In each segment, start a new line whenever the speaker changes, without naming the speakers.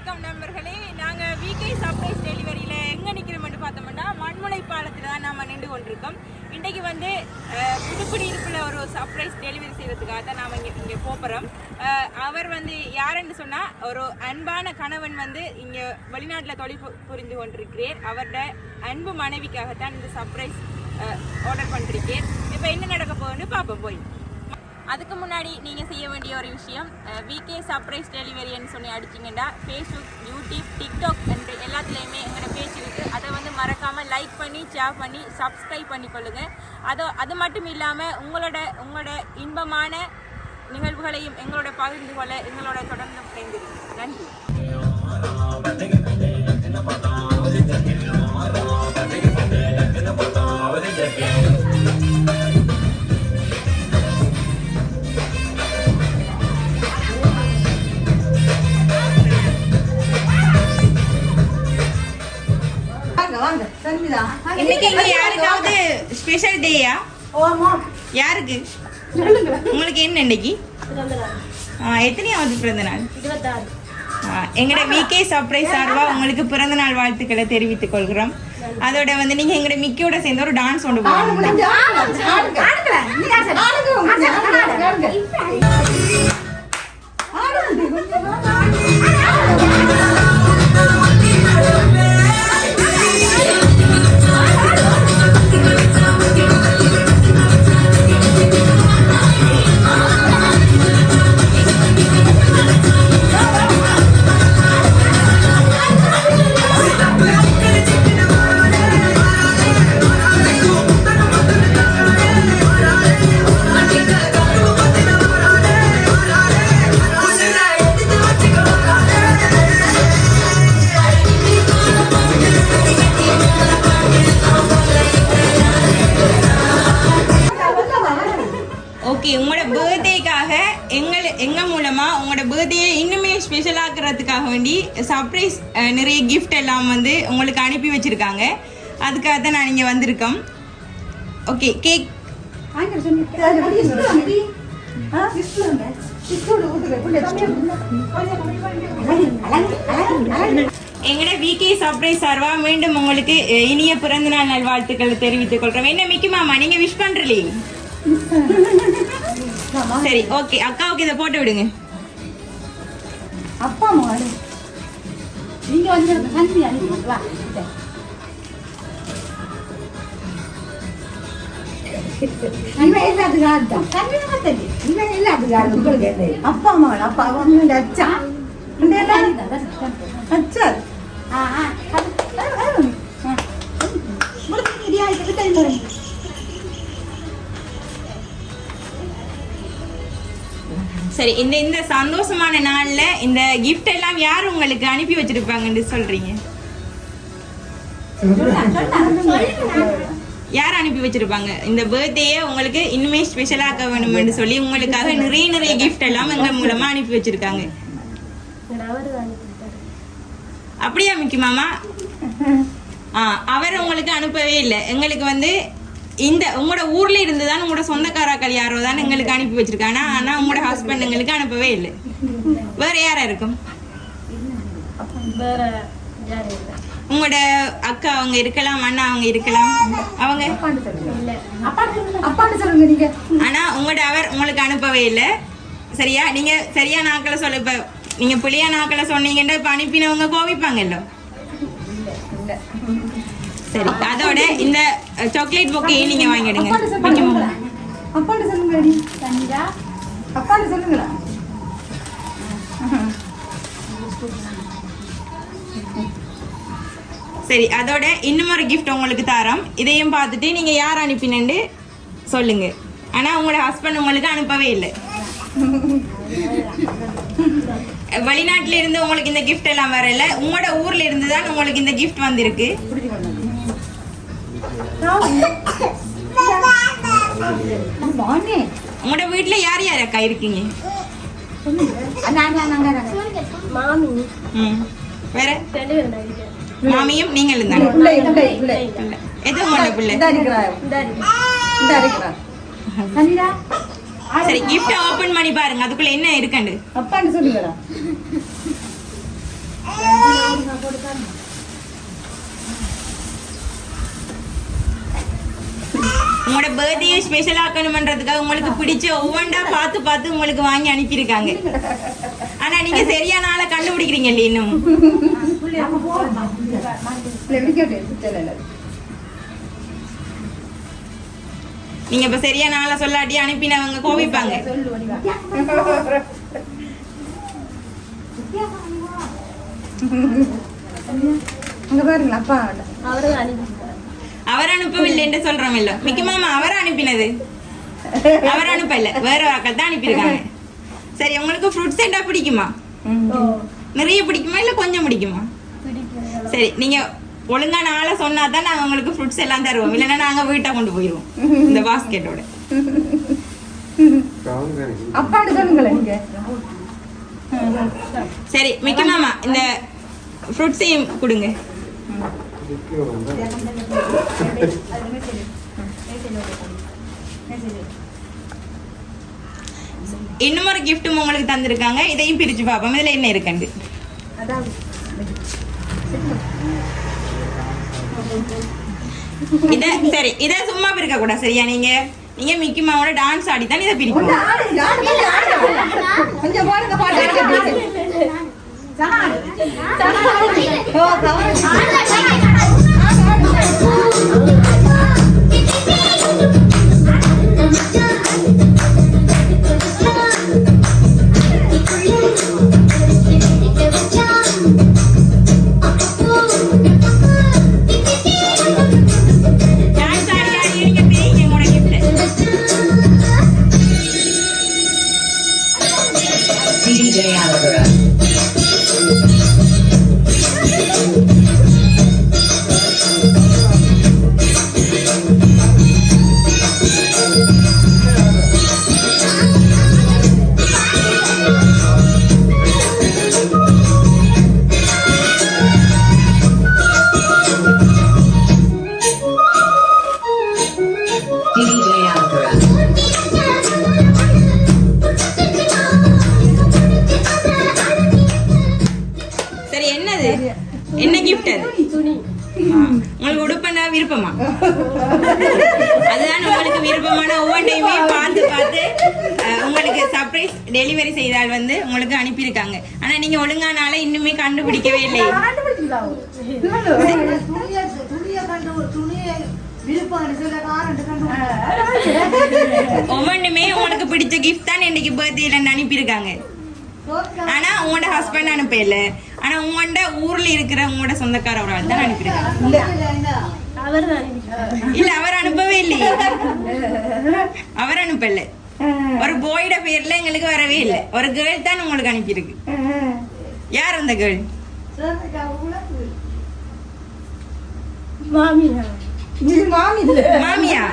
வணக்கம் நண்பர்களே. நாங்கள் விகே சர்ப்ரைஸ் டெலிவரியில் எங்கே நிற்கிறோம்னு பார்த்தோம்னா மண்முனை பாலத்தில் தான் நாம் நின்று கொண்டிருக்கோம். இன்றைக்கு வந்து புதுக்குடியிருப்பில் ஒரு சர்ப்ரைஸ் டெலிவரி செய்கிறதுக்காக தான் நாம் இங்கே போகிறோம். அவர் வந்து யாருன்னு சொன்னால் ஒரு அன்பான கணவன் வந்து இங்கே வெளிநாட்டில் தொழில் புரிந்து கொண்டிருக்கிறேன். அவரோட அன்பு மனைவிக்காகத்தான் இந்த சர்ப்ரைஸ் ஆர்டர் பண்ணிருக்கேன். இப்போ என்ன நடக்க போகுதுன்னு பார்ப்போம் போய். அதுக்கு முன்னாடி நீங்கள் செய்ய வேண்டிய ஒரு விஷயம், விகே சர்ப்ரைஸ் டெலிவரின்னு சொல்லி அடிச்சிங்கன்னா ஃபேஸ்புக், யூடியூப், டிக்டாக் என்று எல்லாத்துலேயுமே எங்களோட பேஜ் இருக்குது. அதை வந்து மறக்காமல் லைக் பண்ணி ஷேர் பண்ணி சப்ஸ்கிரைப் பண்ணிக்கொள்ளுங்கள். அது மட்டும் இல்லாமல் உங்களோட இன்பமான நிகழ்வுகளையும் எங்களோட பகிர்ந்து கொள்ள எங்களோட தொடர்ந்து இணைந்திருக்கும். நன்றி. இன்னைக்கு இங்க யாருக்காவது ஸ்பெஷல் டேயா? யாருக்கு? உங்களுக்கு என்ன இன்னைக்கு? எத்தனையாவது பிறந்த நாள்? 26. எங்களோட விகே சர்ப்ரைஸ் சார்பா உங்களுக்கு பிறந்த நாள் வாழ்த்துக்களை தெரிவித்துக் கொள்கிறோம். அதோட வந்து நீங்க எங்களோட மிக்கியோட சேர்ந்து ஒரு டான்ஸ் ஒன்று போடுங்க. ஓகே, உங்களோட பர்த்டேக்காக எங்க மூலமா உங்களோட பர்த்டே இன்னுமே ஸ்பெஷல் ஆக்குறதுக்காக வேண்டி சர்ப்ரைஸ் நிறைய கிஃப்ட் எல்லாம் வந்து உங்களுக்கு அனுப்பி வச்சிருக்காங்க. அதுக்காக தான் நான் இங்கே வந்திருக்கோம். ஓகே, கேக் எங்களோட விகே சர்ப்ரைஸ் சார்பா மீண்டும் உங்களுக்கு இனிய பிறந்தநாள் நல்வாழ்த்துக்களை தெரிவித்துக் கொள்றோம். என்ன மிக்கி மாமா, நீங்க விஷ் பண்றீங்க? சரி, ஓகே, அக்காவுக்கு இதை போட்டு விடுங்க.
அப்பா மாடு நீங்க வந்து தண்ணி அனுப்பிடுவா. இவன் எல்லாத்துக்கு ஆட்டம் தண்ணி தண்ணி இவன் எல்லாத்துக்கு ஆடு உங்களுக்கு அப்பா மாடு அப்பா அவங்க அச்சா அச்சா
சரி, இந்த சந்தோஷமான நாள்ல இந்த கிஃப்ட் எல்லாம் யார் உங்களுக்கு அனுப்பி வச்சிருப்பாங்கன்னு சொல்றீங்க? யார் அனுப்பி வச்சிருப்பாங்க? இந்த பர்த்டேயை உங்களுக்கு இன்னுமே ஸ்பெஷலாக்க வேணும்னு சொல்லி உங்களுக்காக நிறைய கிஃப்ட் எல்லாம் எங்க மூலமா அனுப்பி வச்சிருக்காங்க. அப்படியா மிக்கி மாமா? அவர் உங்களுக்கு அனுப்பவே இல்லை. எங்களுக்கு வந்து இந்த உங்களோட ஊர்ல இருந்து தான் உங்களோட சொந்தக்காராக்கள் யாரோ தான் எங்களுக்கு அனுப்பி வச்சிருக்காங்க. ஆனா உங்களோட ஹஸ்பண்ட் எங்களுக்கு அனுப்பவே இல்லை. வேற யாரா இருக்கும்? உங்களோட அக்கா அவங்க இருக்கலாம், அண்ணா அவங்க இருக்கலாம். அவங்க ஆனா உங்களோட அவர் உங்களுக்கு அனுப்பவே இல்லை. சரியா? நீங்க சரியா நாட்களை சொல்ல. இப்ப நீங்க புளியா நாட்களை சொன்னீங்கன்னா இப்ப அனுப்பினவங்க கோவிப்பாங்கல்ல. சரி, அதோட இந்த சாக்லேட் பொக்கையை நீங்க வாங்கிடுங்க.
அப்பான்னு சொல்லுங்க. அப்பான்னு சொல்லுங்களா?
சரி, அதோட இன்னும் ஒரு கிஃப்ட் உங்களுக்கு தரோம். இதையும் பார்த்துட்டு நீங்க யார் அனுப்பினு சொல்லுங்க. ஆனா உங்களோட ஹஸ்பண்ட் உங்களுக்கு அனுப்பவே இல்லை. வெளிநாட்டுல இருந்து உங்களுக்கு இந்த கிஃப்ட் எல்லாம் வரல. உங்களோட ஊர்ல இருந்து தான் உங்களுக்கு இந்த கிஃப்ட் வந்திருக்கு. உங்களோட வீட்டுல யார் யார் அக்கா இருக்கீங்க? வேற மாமியும் நீங்களும் தானே? எது உங்களோட பிள்ளை? சரி, கிஃப்ட் ஓபன் பண்ணி பாருங்க, அதுக்குள்ள என்ன இருக்குன்னு.
அப்பான்னு சொல்லுங்க.
உங்களோட பர்த்டே ஸ்பெஷல் ஆக்கணும்ன்றதுக்காக உங்களுக்கு பிடிச்ச ஒவ்வொன்றா பார்த்து பார்த்து உங்களுக்கு வாங்கி அனுப்பியிருக்காங்க. ஆனா நீங்க சரியான ஆளை கண்டுபிடிக்கிறீங்க இல்ல இன்னும். நீங்க இப்ப சரியான ஆளை சொல்லாட்டி அனுப்பினவங்க கோவிப்பாங்க. அவர் அனுப்பவில்லை என்று சொல்றோம் இல்ல மிக்கி மாமா அவர் அனுப்பினது. அவர் அனுப்பல, வேற ஆட்கள் தான் அனுப்பியிருக்காங்க. சரி, உங்களுக்கு ஃப்ரூட்ஸ் என்ன பிடிக்குமா? நிறைய பிடிக்குமா இல்ல கொஞ்சம் பிடிக்குமா? சரி, நீங்க ஒழுங்கான ஆளை சொன்னா தான் நாங்க உங்களுக்கு ஃப்ரூட்ஸ் எல்லாம் தருவோம். இல்லைன்னா நாங்க வீட்டை கொண்டு போயிருவோம் இந்த பாஸ்கெட்டோட. சரி மிக்கி மாமா, இந்த ஃப்ரூட்ஸையும் கொடுங்க. இன்னும் ஒரு கிஃப்டும் உங்களுக்கு தந்திருக்காங்க. இதையும் பிரிச்சு பார்ப்போம் இதுல என்ன இருக்குன்னு. இத சரி, இத சும்மா பிரிக்க கூடாது சரியா? நீங்க நீங்க மிக்கி மாவோட டான்ஸ் ஆடி தான் இதை பிரிக்கணும். என்ன கிஃப்ட் அது? உங்களுக்கு உடுப்பண்ண விருப்பமா? அதுதான் உங்களுக்கு விருப்பமான ஒவ்வொன்றையுமே பார்த்து பார்த்து உங்களுக்கு சர்ப்ரைஸ் டெலிவரி செய்தால் வந்து உங்களுக்கு அனுப்பியிருக்காங்க. ஆனா நீங்க ஒழுங்கானால இன்னுமே கண்டுபிடிக்கவே இல்லை. ஒவ்வொன்றுமே உங்களுக்கு பிடிச்ச கிஃப்ட் தான் இன்னைக்கு பர்த்டேல அனுப்பியிருக்காங்க. ஆனா உங்களோட ஹஸ்பண்ட் அனுப்பல. ஆனா உங்களோட ஊர்ல இருக்கிற உங்களோட சொந்தக்கார ஒரு ஆள் தான் அனுப்பியிருக்காங்க. இல்ல, அவர் அனுப்பவே இல்லையே. அவர் அனுப்பல. ஒரு பாயோட பேர்ல எங்களுக்கு வரவே இல்லை. ஒரு கேர்ள் தான் உங்களுக்கு அனுப்பியிருக்கு. யார் அந்த கேர்ள்? மாமியா?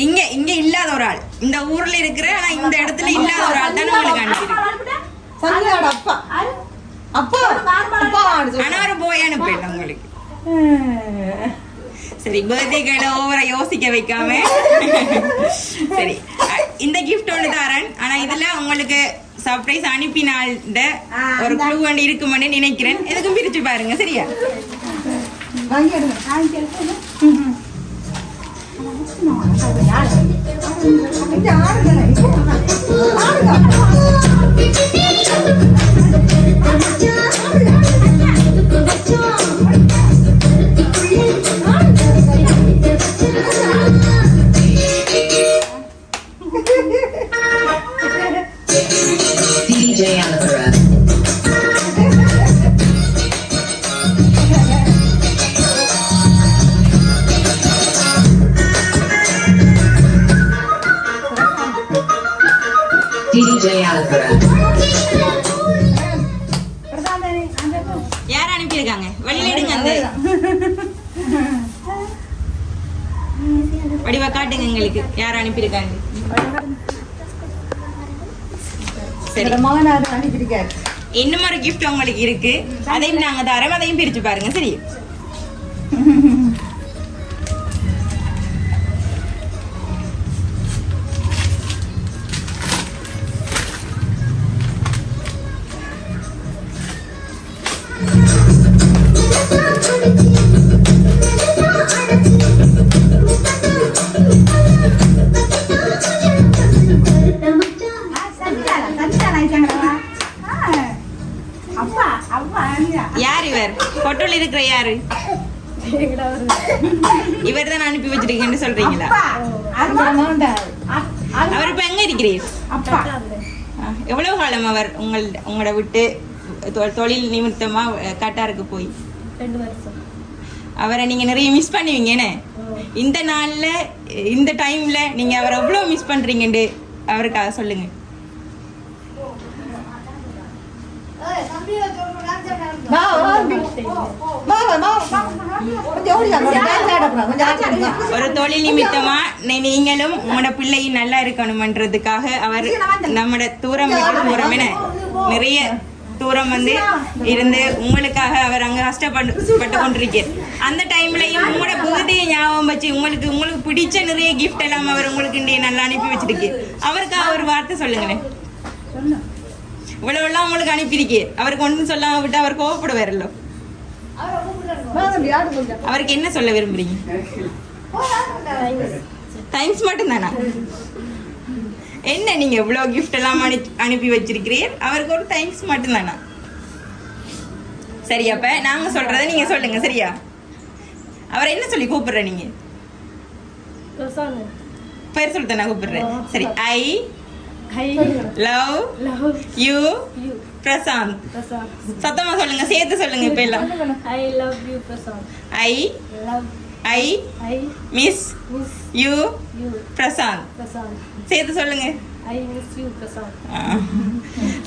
இங்க இங்க இல்லாத ஒரு ஆள், இந்த ஊர்ல இருக்கிற ஆனா இந்த இடத்துல இல்லாத ஒரு ஆள் தான் உங்களுக்கு அனுப்பியிருக்கு. ஆனா ஒரு போய் அனுப்பல உங்களுக்கு. சரி, பர்த்டேகளை ஓவரா யோசிக்க வைக்காம சரி, இந்த கிஃப்ட் ஒன்று தரேன். ஆனா இதுல உங்களுக்கு சர்ப்ரைஸ் அனுப்பினால ஒரு க்ளூ ஒன்று இருக்குமென்னு நினைக்கிறேன். எதுக்கும் பிரிச்சு பாருங்க சரியா? யார் அனுப்பியிருக்காங்க? வழியில எடுங்க. அந்த வடிவா காட்டுங்க எங்களுக்கு. யார் அனுப்பியிருக்காங்க? சரி, இன்னும் ஒரு கிஃப்ட் உங்களுக்கு இருக்கு. அதையும் நாங்க தரோம். அதையும் பிரிச்சு பாருங்க சரி?
ஆயிட்டாங்களா அப்பா அப்பா
யார் இவர் போட்டோல இருக்கிற யாரு இவர் தான் அனுப்பி வச்சிருக்கேன்னு சொல்றீங்களா அவர் இப்ப எங்க இருக்கிறீர்
அப்பா
எவ்வளவு காலம் அவர் உங்களோட விட்டு தொழில் நிமித்தமா கட்டாருக்கு போய்
2 வருஷம்.
அவரை நீங்க நிறைய மிஸ் பண்ணுவீங்க என்ன இந்த நாள்ல இந்த டைம்ல நீங்க அவரை எவ்வளவு மிஸ் பண்றீங்கன்னு அவருக்காக சொல்லுங்க. ஒரு தொழில் நிமித்தமா நீங்களும் உங்களோட பிள்ளையும் நல்லா இருக்கணும்ன்றதுக்காக அவர் நம்மட தூரம் விட்டு தூரம் என நிறைய தூரம் வந்து இருந்து உங்களுக்காக அவர் அங்க கஷ்டப்பட்டு கொண்டிருக்கார். அந்த டைம்லயும் உங்களோட பர்த்டே ஞாபகம் வச்சு உங்களுக்கு பிடிச்ச நிறைய கிஃப்ட் எல்லாம் அவர் உங்களுக்கு இங்கே நல்லா அனுப்பி வச்சிருக்கு. அவருக்காக ஒரு வார்த்தை சொல்லுங்களேன். இவ்வளவு எல்லாம் உங்களுக்கு அனுப்பியிருக்கே அவருக்கு ஒன்றும் சொல்லாம விட்டு அவர் கோவப்படுவாரല്ലോ. அவருக்கு என்ன சொல்ல விரும்புறீங்க? தேங்க்ஸ் மட்டும் தானா? என்ன நீங்க இவ்வளவு கிஃப்ட் எல்லாம் அனுப்பி வச்சிருக்கிறீர், அவருக்கு ஒரு தேங்க்ஸ் மட்டும் தானா? சரி, அப்ப நாங்க சொல்றத நீங்க சொல்லுங்க. சரியா? அவர் என்ன சொல்லி கூப்பிடுற நீங்க? பேர் சொல்லி தானே கூப்பிடுறேன். சரி, ஐ லவ் யூ பிரசாந்த். சத்தமா சொல்லுங்க, சேர்த்து சொல்லுங்க. இப்ப எல்லாம்
I love you Prashanth.
I miss you
You
Prashanth.
Prashanth.
சேர்த்து சொல்லுங்க.
I miss you Prashanth.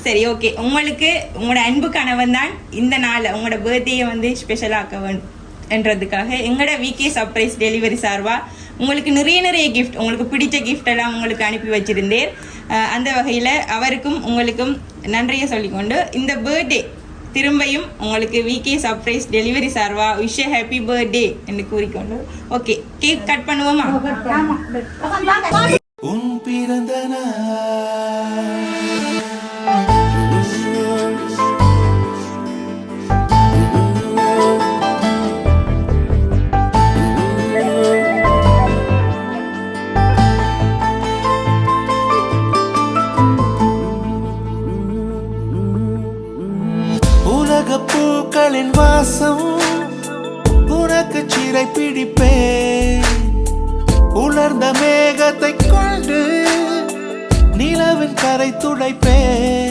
சரி, ஓகே. உங்களுக்கு உங்களோட அன்பு கணவன் தான் இந்த நாள் உங்களோட பர்த்டேயை வந்து ஸ்பெஷல் ஆக்க வேண்டும் என்றதுக்காக எங்களோட விகே சர்ப்ரைஸ் டெலிவரி சார்பா உங்களுக்கு நிறைய கிஃப்ட், உங்களுக்கு பிடிச்ச கிஃப்ட் எல்லாம் உங்களுக்கு அனுப்பி வச்சிருந்தேன். அந்த வகையில் அவருக்கும் உங்களுக்கும் நன்றியை சொல்லிக்கொண்டு இந்த பர்த்டே திரும்பியும் உங்களுக்கு விகே சர்ப்ரைஸ் டெலிவரி சார்வா விஷ் ஹாப்பி பர்த்டே என்று கூறிக்கொண்டு ஓகே கேக் கட் பண்ணுவோமா?
உன் பிறந்த உலக பூக்களின் வாசம் உனக்கு சிறை பிடிப்பேன். உலர்ந்த மேகத்தை கொண்டு நிலவின் கரை துடைப்பேன்.